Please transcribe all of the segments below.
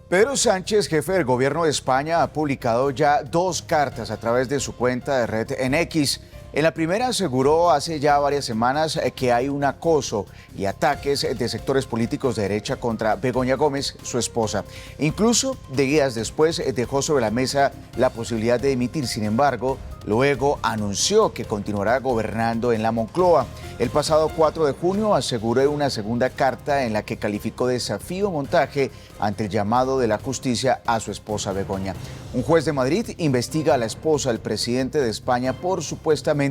Pedro Sánchez, jefe del gobierno de España, ha publicado ya dos cartas a través de su cuenta de red en X. En la primera aseguró hace ya varias semanas que hay un acoso y ataques de sectores políticos de derecha contra Begoña Gómez, su esposa. Incluso días después dejó sobre la mesa la posibilidad de dimitir. Sin embargo, luego anunció que continuará gobernando en la Moncloa. El pasado 4 de junio aseguró una segunda carta en la que calificó de desafío montaje ante el llamado de la justicia a su esposa Begoña. Un juez de Madrid investiga a la esposa del presidente de España por supuestamente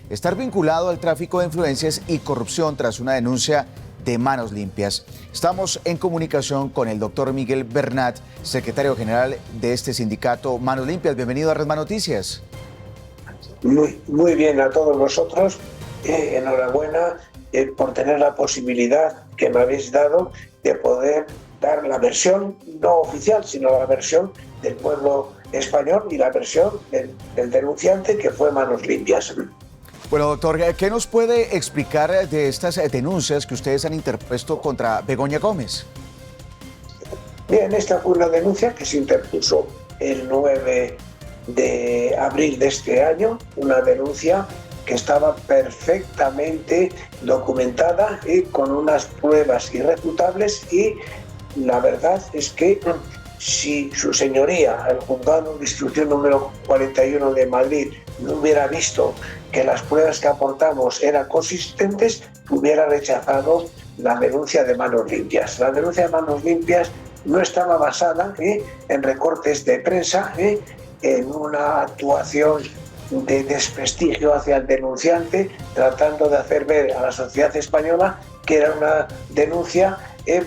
estar vinculado al tráfico de influencias y corrupción tras una denuncia de Manos Limpias. Estamos en comunicación con el doctor Miguel Bernat, secretario general de este sindicato Manos Limpias. Bienvenido a Redman Noticias. Muy bien a todos vosotros. Enhorabuena por tener la posibilidad que me habéis dado de poder dar la versión no oficial, sino la versión del pueblo español y la versión del denunciante, que fue Manos Limpias. Bueno, doctor, ¿qué nos puede explicar de estas denuncias que ustedes han interpuesto contra Begoña Gómez? Bien, esta fue una denuncia que se interpuso el 9 de abril de este año, una denuncia que estaba perfectamente documentada y con unas pruebas irrefutables, y la verdad es que si su señoría, el juzgado de instrucción número 41 de Madrid, no hubiera visto que las pruebas que aportamos eran consistentes, hubiera rechazado la denuncia de Manos Limpias. La denuncia de Manos Limpias no estaba basada en recortes de prensa, en una actuación de desprestigio hacia el denunciante, tratando de hacer ver a la sociedad española que era una denuncia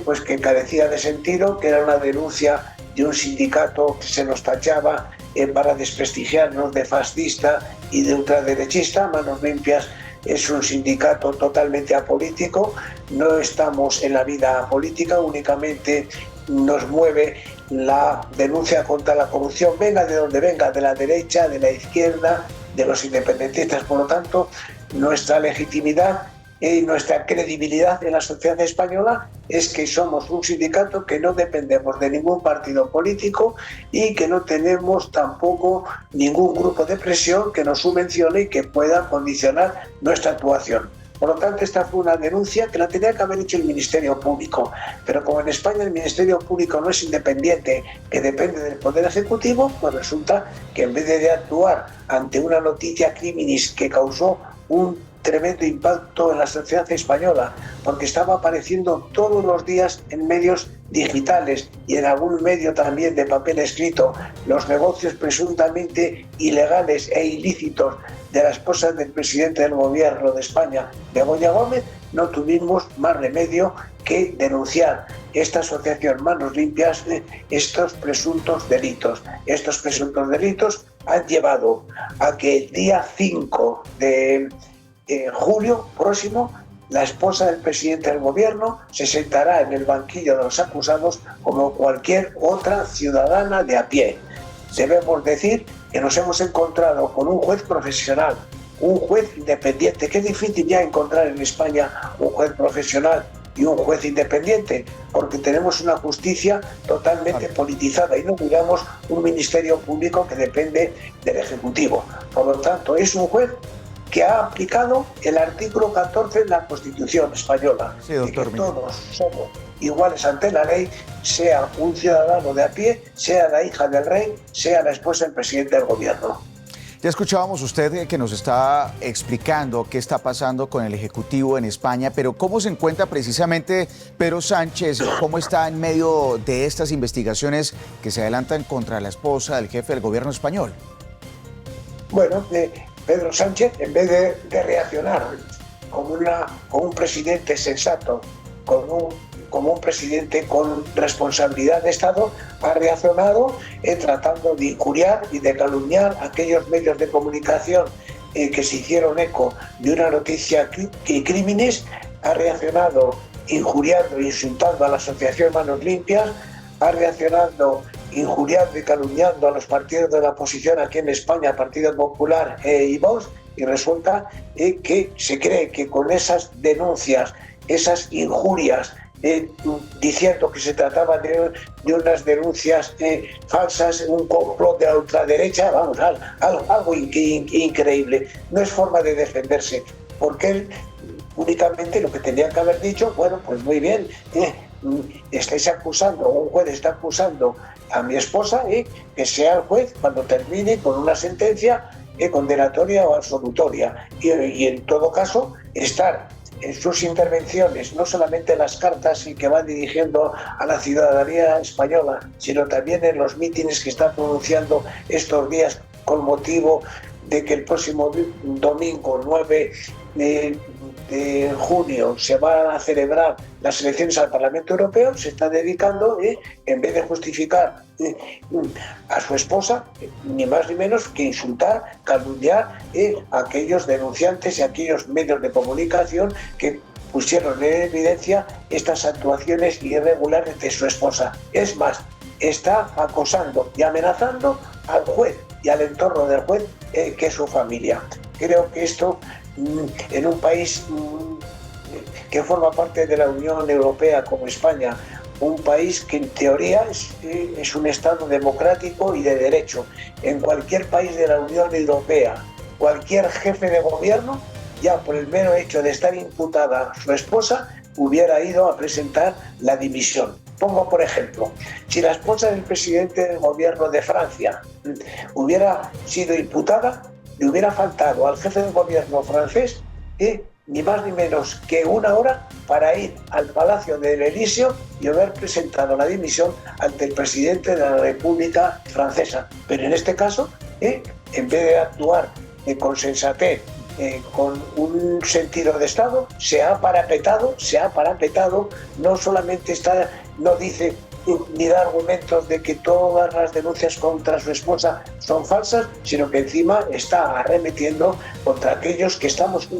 pues que carecía de sentido, que era una denuncia de un sindicato que se nos tachaba para desprestigiarnos de fascista y de ultraderechista. Manos Limpias es un sindicato totalmente apolítico, no estamos en la vida política, únicamente nos mueve la denuncia contra la corrupción, venga de donde venga, de la derecha, de la izquierda, de los independentistas. Por lo tanto, nuestra legitimidad y nuestra credibilidad en la sociedad española es que somos un sindicato que no dependemos de ningún partido político y que no tenemos tampoco ningún grupo de presión que nos subvencione y que pueda condicionar nuestra actuación. Por lo tanto, esta fue una denuncia que la tenía que haber hecho el Ministerio Público, pero como en España el Ministerio Público no es independiente, que depende del Poder Ejecutivo, pues resulta que en vez de actuar ante una noticia criminis que causó un tremendo impacto en la sociedad española, porque estaba apareciendo todos los días en medios digitales y en algún medio también de papel escrito, los negocios presuntamente ilegales e ilícitos de la esposa del presidente del gobierno de España, Begoña Gómez, no tuvimos más remedio que denunciar esta asociación Manos Limpias, estos presuntos delitos. Estos presuntos delitos han llevado a que el día 5 de julio próximo la esposa del presidente del gobierno se sentará en el banquillo de los acusados como cualquier otra ciudadana de a pie. Debemos decir que nos hemos encontrado con un juez profesional, un juez independiente, que es difícil ya encontrar en España un juez profesional y un juez independiente, porque tenemos una justicia totalmente politizada y no miramos un ministerio público que depende del Ejecutivo. Por lo tanto, es un juez que ha aplicado el artículo 14 de la Constitución española, sí, doctor, que todos somos iguales ante la ley, sea un ciudadano de a pie, sea la hija del rey, sea la esposa del presidente del gobierno. Ya escuchábamos usted que nos está explicando qué está pasando con el Ejecutivo en España, pero ¿cómo se encuentra precisamente Pedro Sánchez? ¿Cómo está en medio de estas investigaciones que se adelantan contra la esposa del jefe del gobierno español? Bueno, Pedro Sánchez, en vez de reaccionar como un presidente sensato, como un presidente con responsabilidad de Estado, ha reaccionado tratando de injuriar y de calumniar a aquellos medios de comunicación que se hicieron eco de una noticia criminis, ha reaccionado injuriando e insultando a la asociación Manos Limpias, ha reaccionado injuriando y calumniando a los partidos de la oposición aquí en España, Partido Popular y Vox, y resulta que se cree que con esas denuncias, esas injurias diciendo que se trataba de unas denuncias falsas, un complot de la ultraderecha, vamos, algo increíble. No es forma de defenderse, porque él únicamente lo que tendría que haber dicho, bueno, pues muy bien, estáis acusando, un juez está acusando a mi esposa, que sea el juez cuando termine con una sentencia condenatoria o absolutoria, y en todo caso estar en sus intervenciones, no solamente en las cartas y que van dirigiendo a la ciudadanía española, sino también en los mítines que está pronunciando estos días con motivo de que el próximo domingo 9 de junio se van a celebrar las elecciones al Parlamento Europeo. Se está dedicando, en vez de justificar a su esposa, ni más ni menos que insultar, calumniar a aquellos denunciantes y a aquellos medios de comunicación que pusieron en evidencia estas actuaciones irregulares de su esposa. Es más, está acosando y amenazando al juez y al entorno del juez, que es su familia. Creo que esto, en un país que forma parte de la Unión Europea como España, un país que en teoría es un Estado democrático y de derecho, en cualquier país de la Unión Europea, cualquier jefe de gobierno, ya por el mero hecho de estar imputada su esposa, hubiera ido a presentar la dimisión. Pongo por ejemplo, si la esposa del presidente del gobierno de Francia hubiera sido imputada, le hubiera faltado al jefe del gobierno francés ni más ni menos que una hora para ir al Palacio del Elíseo y haber presentado la dimisión ante el presidente de la República Francesa. Pero en este caso, en vez de actuar con sensatez, con un sentido de Estado, se ha parapetado, no solamente no dice ni da argumentos de que todas las denuncias contra su esposa son falsas, sino que encima está arremetiendo contra aquellos que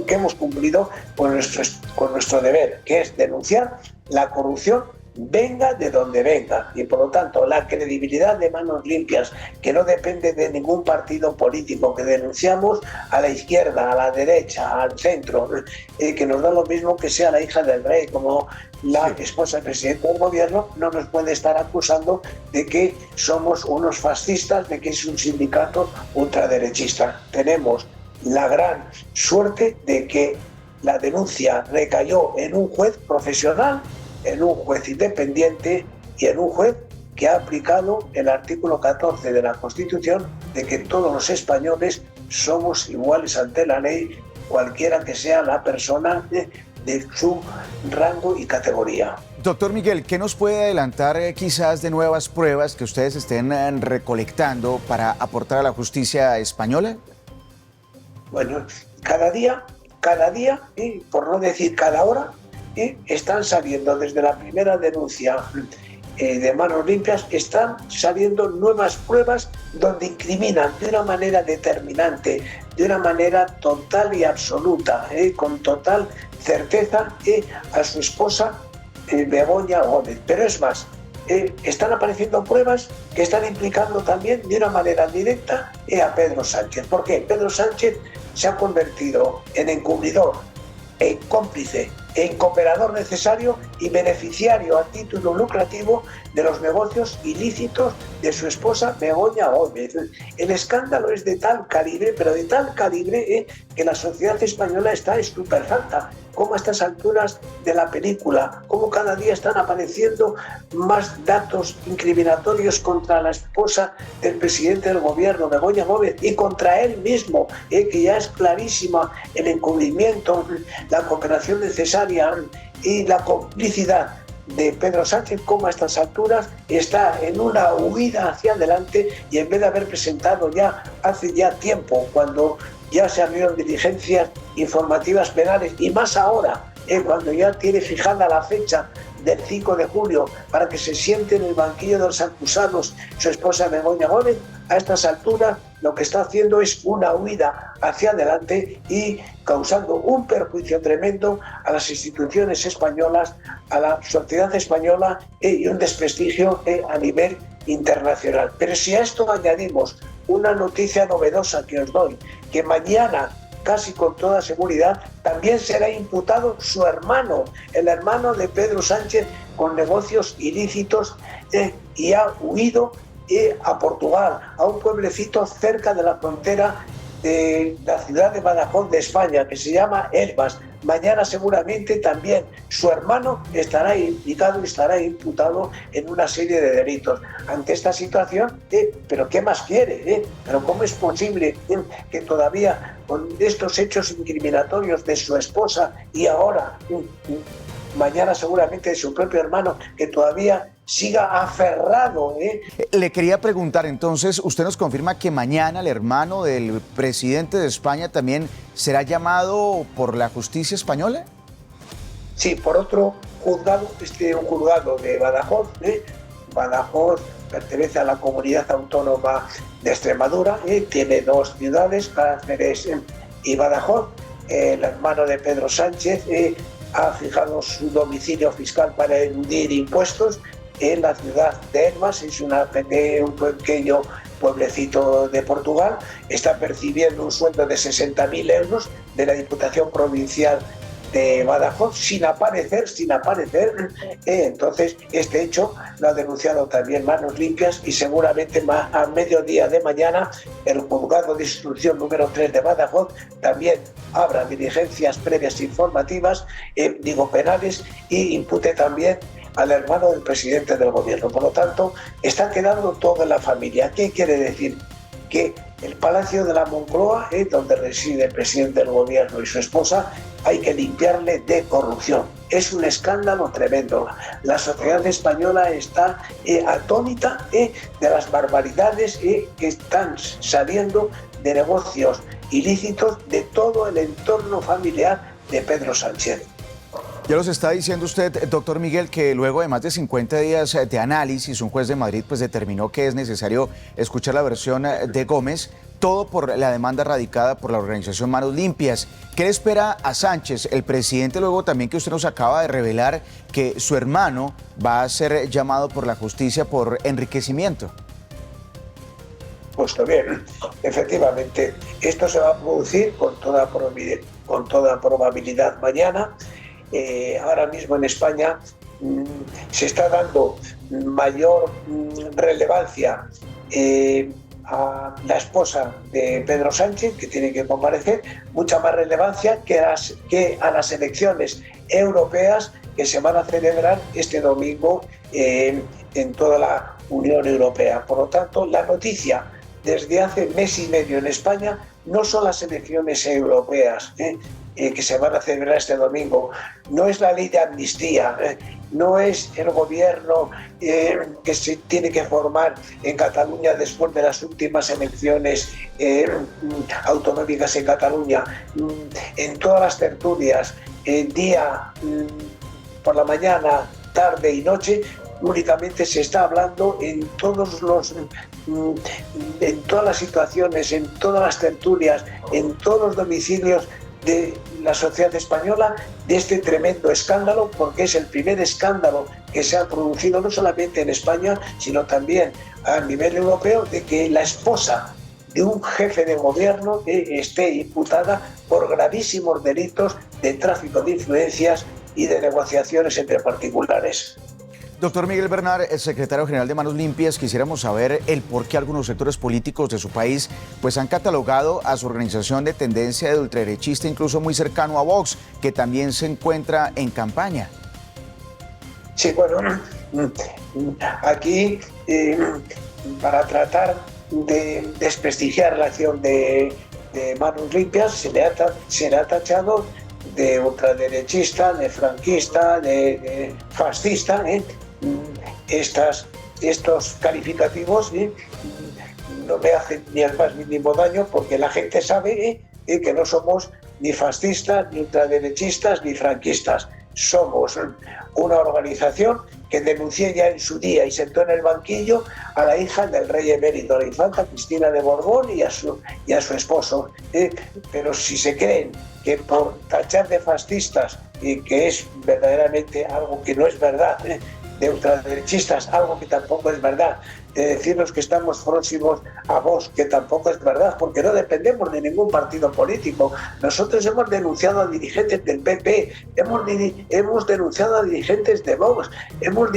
hemos cumplido con nuestro deber, que es denunciar la corrupción, venga de donde venga, y por lo tanto la credibilidad de Manos Limpias, que no depende de ningún partido político, que denunciamos a la izquierda, a la derecha, al centro, que nos da lo mismo que sea la hija del rey como la esposa del presidente del gobierno, no nos puede estar acusando de que somos unos fascistas, de que es un sindicato ultraderechista. Tenemos la gran suerte de que la denuncia recayó en un juez profesional, en un juez independiente y en un juez que ha aplicado el artículo 14 de la Constitución, de que todos los españoles somos iguales ante la ley, cualquiera que sea la persona de su rango y categoría. Doctor Miguel, ¿qué nos puede adelantar quizás de nuevas pruebas que ustedes estén recolectando para aportar a la justicia española? Bueno, cada día, por no decir cada hora, están saliendo desde la primera denuncia de Manos Limpias, están saliendo nuevas pruebas donde incriminan de una manera determinante, de una manera total y absoluta, con total certeza, a su esposa Begoña Gómez. Pero es más, están apareciendo pruebas que están implicando también de una manera directa a Pedro Sánchez. ¿Por qué? Pedro Sánchez se ha convertido en encubridor, en cómplice, en cooperador necesario y beneficiario a título lucrativo de los negocios ilícitos de su esposa Begoña Gómez. El escándalo es de tal calibre, pero de tal calibre, que la sociedad española está estupefacta. Como a estas alturas de la película, como cada día están apareciendo más datos incriminatorios contra la esposa del presidente del gobierno, Begoña Gómez, y contra él mismo, que ya es clarísima el encubrimiento, la cooperación necesaria y la complicidad de Pedro Sánchez, como a estas alturas está en una huida hacia adelante, y en vez de haber presentado ya hace ya tiempo, cuando ya se abrieron diligencias informativas penales, y más ahora, cuando ya tiene fijada la fecha del 5 de julio para que se siente en el banquillo de los acusados su esposa Begoña Gómez, a estas alturas lo que está haciendo es una huida hacia adelante y causando un perjuicio tremendo a las instituciones españolas, a la sociedad española, y un desprestigio a nivel internacional. Pero si a esto añadimos una noticia novedosa que os doy, que mañana casi con toda seguridad, también será imputado su hermano, el hermano de Pedro Sánchez, con negocios ilícitos, y ha huido a Portugal, a un pueblecito cerca de la frontera de la ciudad de Badajoz de España, que se llama Hervas. Mañana seguramente también su hermano estará implicado y estará imputado en una serie de delitos. Ante esta situación, ¿pero qué más quiere? ¿Pero cómo es posible que todavía con estos hechos incriminatorios de su esposa y ahora, mañana seguramente de su propio hermano, que todavía siga aferrado? Le quería preguntar entonces, ¿usted nos confirma que mañana el hermano del presidente de España también será llamado por la justicia española? Sí, por otro juzgado, un juzgado de Badajoz. Badajoz pertenece a la comunidad autónoma de Extremadura, tiene dos ciudades, Cáceres y Badajoz. El hermano de Pedro Sánchez ha fijado su domicilio fiscal para eludir impuestos en la ciudad de Hervas, es un pequeño pueblecito de Portugal. Está percibiendo un sueldo de 60.000 euros de la Diputación Provincial de Badajoz sin aparecer. Entonces este hecho lo ha denunciado también Manos Limpias, y seguramente a mediodía de mañana el juzgado de instrucción número 3 de Badajoz también abra diligencias previas informativas, penales, y impute también al hermano del presidente del gobierno. Por lo tanto, está quedando toda la familia. ¿Qué quiere decir? Que el Palacio de la Moncloa, donde reside el presidente del gobierno y su esposa, hay que limpiarle de corrupción. Es un escándalo tremendo. La sociedad española está atónita de las barbaridades que están saliendo de negocios ilícitos de todo el entorno familiar de Pedro Sánchez. Ya los está diciendo usted, doctor Miguel, que luego de más de 50 días de análisis, un juez de Madrid pues determinó que es necesario escuchar la versión de Gómez, todo por la demanda radicada por la organización Manos Limpias. ¿Qué le espera a Sánchez, el presidente, luego también que usted nos acaba de revelar que su hermano va a ser llamado por la justicia por enriquecimiento? Pues bien, efectivamente, esto se va a producir con toda probabilidad mañana. Ahora mismo en España se está dando mayor relevancia a la esposa de Pedro Sánchez, que tiene que comparecer, mucha más relevancia que a las elecciones europeas que se van a celebrar este domingo en toda la Unión Europea. Por lo tanto, la noticia desde hace mes y medio en España no son las elecciones europeas que se van a celebrar este domingo, no es la ley de amnistía, no es el gobierno que se tiene que formar en Cataluña después de las últimas elecciones autonómicas en Cataluña. En todas las tertulias, por la mañana, tarde y noche, únicamente se está hablando en todas las situaciones, en todas las tertulias, en todos los domicilios de la sociedad española, de este tremendo escándalo, porque es el primer escándalo que se ha producido no solamente en España, sino también a nivel europeo, de que la esposa de un jefe de gobierno esté imputada por gravísimos delitos de tráfico de influencias y de negociaciones entre particulares. Doctor Miguel Bernal, el secretario general de Manos Limpias, quisiéramos saber el por qué algunos sectores políticos de su país pues han catalogado a su organización de tendencia de ultraderechista, incluso muy cercano a Vox, que también se encuentra en campaña. Sí, bueno, aquí para tratar de desprestigiar la acción de Manos Limpias se le ha tachado de ultraderechista, de franquista, de fascista. Estos calificativos no me hacen ni el más mínimo daño, porque la gente sabe que no somos ni fascistas, ni ultraderechistas, ni franquistas. Somos una organización que denuncié ya en su día y sentó en el banquillo a la hija del rey emérito, la infanta Cristina de Borbón, y a su esposo. Pero si se creen que por tachar de fascistas, y que es verdaderamente algo que no es verdad, de ultraderechistas, algo que tampoco es verdad, decirnos que estamos próximos a Vox, que tampoco es verdad, porque no dependemos de ningún partido político. Nosotros hemos denunciado a dirigentes del PP, hemos denunciado a dirigentes de Vox, hemos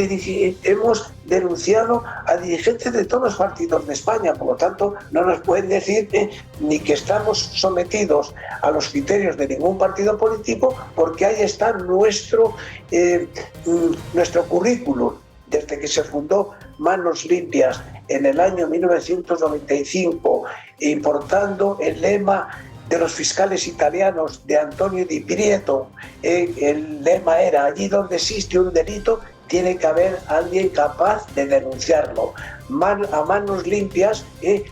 denunciado a dirigentes de todos los partidos de España. Por lo tanto, no nos pueden decir ni que estamos sometidos a los criterios de ningún partido político, porque ahí está nuestro currículum. Desde que se fundó Manos Limpias en el año 1995, importando el lema de los fiscales italianos de Antonio Di Pietro, el lema era: allí donde existe un delito tiene que haber alguien capaz de denunciarlo. A Manos Limpias,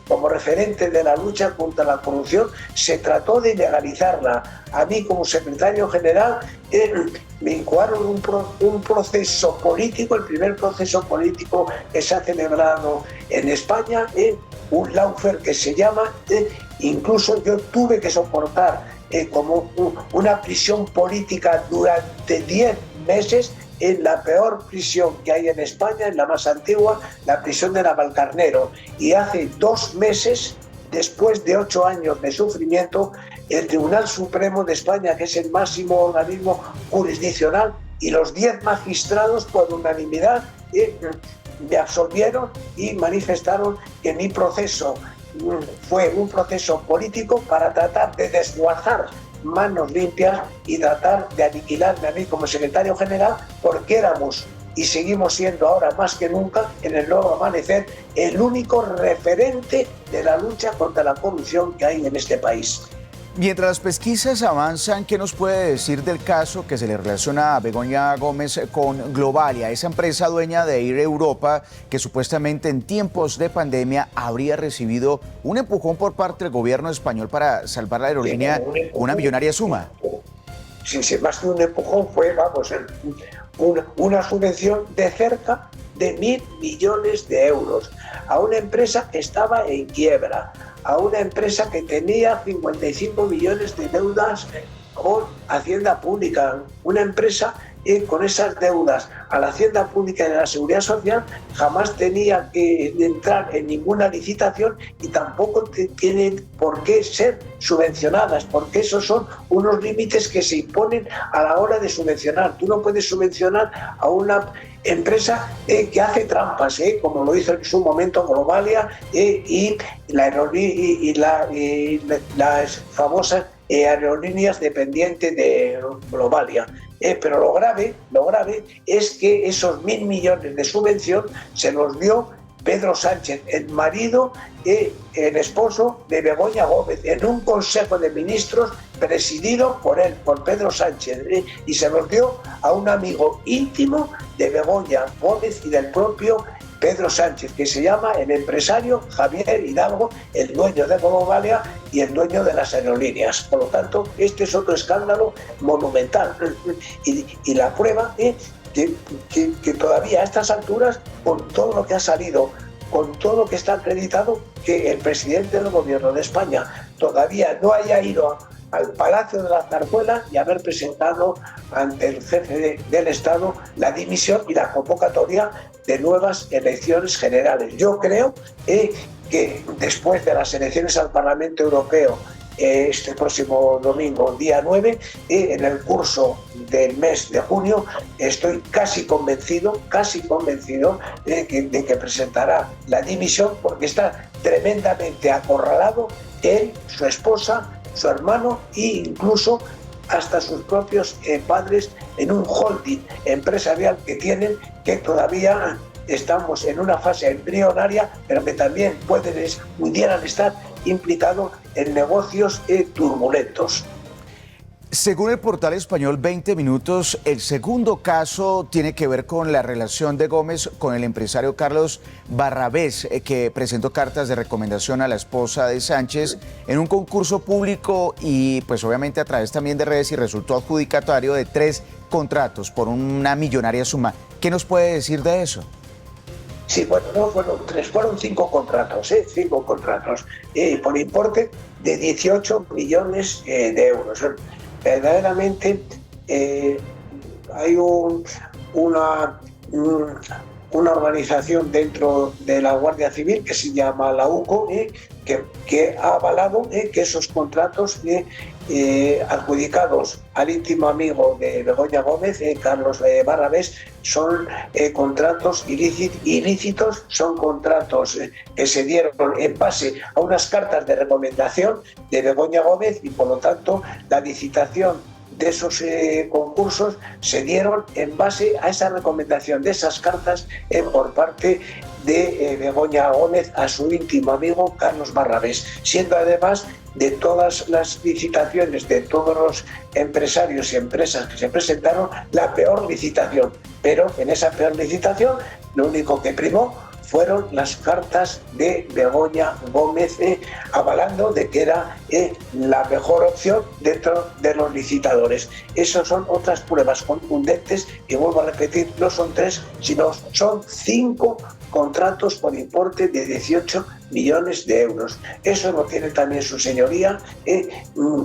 como referente de la lucha contra la corrupción, se trató de legalizarla. A mí, como secretario general, me incoaron un proceso político, el primer proceso político que se ha celebrado en España, un lawfare que se llama, incluso yo tuve que soportar como una prisión política durante 10 meses, en la peor prisión que hay en España, en la más antigua, la prisión de Navalcarnero. Y hace 2 meses, después de 8 años de sufrimiento, el Tribunal Supremo de España, que es el máximo organismo jurisdiccional, y los 10 magistrados, por unanimidad, me absolvieron y manifestaron que mi proceso fue un proceso político para tratar de desguazar Manos Limpias y tratar de aniquilarme a mí como secretario general, porque éramos y seguimos siendo ahora más que nunca, en el nuevo amanecer, el único referente de la lucha contra la corrupción que hay en este país. Mientras las pesquisas avanzan, ¿qué nos puede decir del caso que se le relaciona a Begoña Gómez con Globalia, esa empresa dueña de Air Europa que supuestamente en tiempos de pandemia habría recibido un empujón por parte del gobierno español para salvar la aerolínea una millonaria suma? Sí, más que un empujón, fue, una subvención de cerca de 1.000 millones de euros a una empresa que estaba en quiebra, a una empresa que tenía 55 millones de deudas con Hacienda Pública, una empresa con esas deudas a la Hacienda Pública y a la Seguridad Social jamás tenía que entrar en ninguna licitación y tampoco tienen por qué ser subvencionadas, porque esos son unos límites que se imponen a la hora de subvencionar. Tú no puedes subvencionar a una empresa que hace trampas, como lo hizo en su momento Globalia y las famosas aerolíneas dependientes de Globalia. Pero lo grave es que esos 1.000 millones de subvención se los dio Pedro Sánchez, el marido, el esposo de Begoña Gómez, en un Consejo de Ministros presidido por él, por Pedro Sánchez, y se los dio a un amigo íntimo de Begoña Gómez y del propio Pedro Sánchez, que se llama el empresario Javier Hidalgo, el dueño de Globalia y el dueño de las aerolíneas. Por lo tanto, este es otro escándalo monumental. Y la prueba es que todavía a estas alturas, con todo lo que ha salido, con todo lo que está acreditado, que el presidente del gobierno de España todavía no haya ido al Palacio de la Zarzuela y haber presentado ante el jefe del Estado la dimisión y la convocatoria de nuevas elecciones generales. Yo creo que después de las elecciones al Parlamento Europeo este próximo domingo, día 9, en el curso del mes de junio, estoy casi convencido de que presentará la dimisión, porque está tremendamente acorralado él, su esposa, su hermano e incluso hasta sus propios padres en un holding empresarial que tienen, que todavía estamos en una fase embrionaria, pero que también pudieran estar implicados en negocios turbulentos. Según el portal español 20 Minutos, el segundo caso tiene que ver con la relación de Gómez con el empresario Carlos Barrabés, que presentó cartas de recomendación a la esposa de Sánchez en un concurso público y pues obviamente a través también de redes, y resultó adjudicatario de 3 contratos por una millonaria suma. ¿Qué nos puede decir de eso? Sí, bueno, no fueron 3, fueron 5 contratos, 5 contratos por importe de 18 millones de euros. Verdaderamente hay una organización dentro de la Guardia Civil que se llama la UCO, que ha avalado que esos contratos adjudicados al íntimo amigo de Begoña Gómez, Carlos Barrabés, son contratos ilícitos, son contratos que se dieron en base a unas cartas de recomendación de Begoña Gómez y por lo tanto la licitación de esos concursos se dieron en base a esa recomendación de esas cartas por parte de Begoña Gómez a su íntimo amigo Carlos Barrabés, siendo además de todas las licitaciones de todos los empresarios y empresas que se presentaron la peor licitación, pero en esa peor licitación lo único que primó fueron las cartas de Begoña Gómez avalando de que era la mejor opción dentro de los licitadores. Esas son otras pruebas contundentes y vuelvo a repetir, no son 3, sino son 5 contratos por importe de 18 millones de euros. Eso lo tiene también su señoría.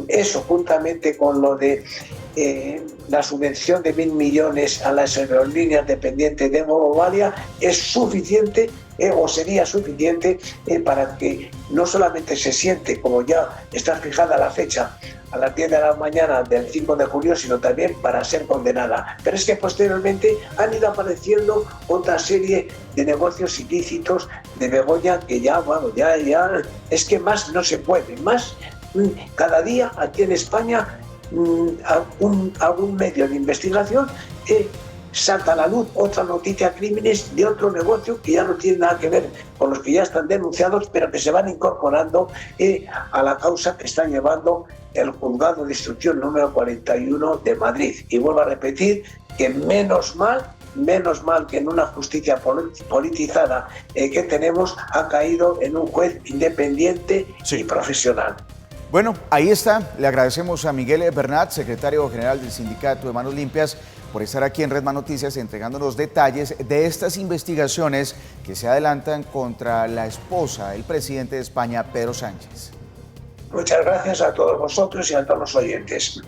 Eso juntamente con lo de la subvención de 1.000 millones a las aerolíneas dependientes de Movalia es suficiente o sería suficiente para que no solamente se siente, como ya está fijada la fecha, a las 10 de la mañana del 5 de julio, sino también para ser condenada. Pero es que posteriormente han ido apareciendo otra serie de negocios ilícitos de Begoña que ya es que más no se puede, más cada día aquí en España algún medio de investigación salta a la luz otra noticia, crímenes de otro negocio que ya no tiene nada que ver con los que ya están denunciados, pero que se van incorporando a la causa que está llevando el juzgado de instrucción número 41 de Madrid. Y vuelvo a repetir que menos mal que en una justicia politizada que tenemos ha caído en un juez independiente y profesional. Bueno, ahí está. Le agradecemos a Miguel Bernat, secretario general del Sindicato de Manos Limpias, por estar aquí en Red Más Noticias entregándonos detalles de estas investigaciones que se adelantan contra la esposa del presidente de España, Pedro Sánchez. Muchas gracias a todos vosotros y a todos los oyentes.